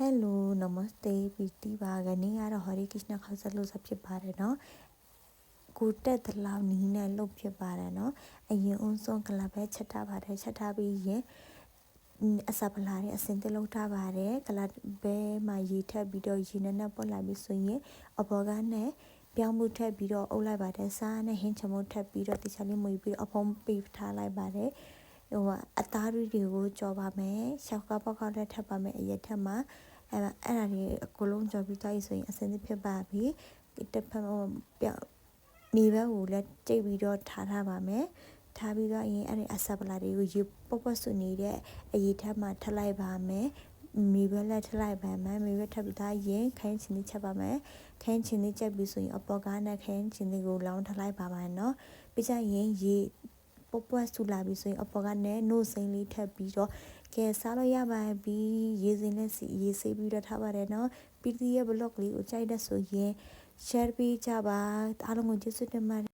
Hello Namaste ပီတီပါကနေကတော့ Hare Krishna ခေါက်ဆက်လို့ဖြစ်ပါတယ်เนาะကိုတက်တလောက်နီးနဲ့လှုပ်ဖြစ်ပါတယ်เนาะအရင်ဦးဆုံးကလပ်ပဲချက်ထားပါတယ်ချက်ထားပြီးရင်အစပလာတဲ့အစင်တလုံးထားပါတယ်ကလပ်ပဲမှာရေထပ်ပြီးတော့ရေနဲ့ပုတ်လိုက်ပြီးဆိုရင်အပေါ်ကနဲ့ပြောင်းမှုထပ်ပြီးတော့အုပ်လိုက်ပါတယ်စားနဲ့ဟင်းချမို့ထပ်ပြီးတော့တခြားလေးမွေပြီးတော့အဖုံးပေးထားလိုက်ပါတယ်ဟိုအသားတွေကိုကြော်ပါမယ်ရှောက်ကပေါက်လက်ထပ်ပါမယ်အရက်ထက်မှာအဲ့ဒါတွေအကုန်လုံးကြော်ပြီးသွားပြီဆိုရင်အစင်သစ်ဖြစ်ပါပြီတစ်ဖက်ပြောင်းမြေဘက်ကိုလည်းကြိတ်ပြီးတော့ထားပါမယ်ထားပြီးတော့ရင်အဲ့ဒီအစပလာတွေကိုရေပုတ်ဆွနေတဲ့အရေးထက်မှထလိုက်ပါမယ်မြေဘက်လည်းထလိုက်ပါမယ်မြေဘက်ထပ်ပြီးသားရင်ခိုင်းချင်းလေးချက်ပါမယ်ခိုင်းချင်းလေးချက်ပြီးဆိုရင်အပေါ်ကနဲ့ခိုင်းချင်းလေးကိုလောင်းထလိုက်ပါမယ်နော်ပြီးကြရင်ရေပွက်ဆူလာပြီဆိုရင်အပေါ်ကနဲ့နို့စိမ့်လေးထပ်ပြီးတော့ကဲစားလို့ရပါပြီရေစင်းနဲ့ရေဆေးပြီးတော့ထားပါတယ်နော်ပီတီရဲ့ blog လေးကိုကြိုက်တဲ့ဆိုရင် share ပေးကြပါအားလုံးကိုကျေးဇူးတင်ပါတယ်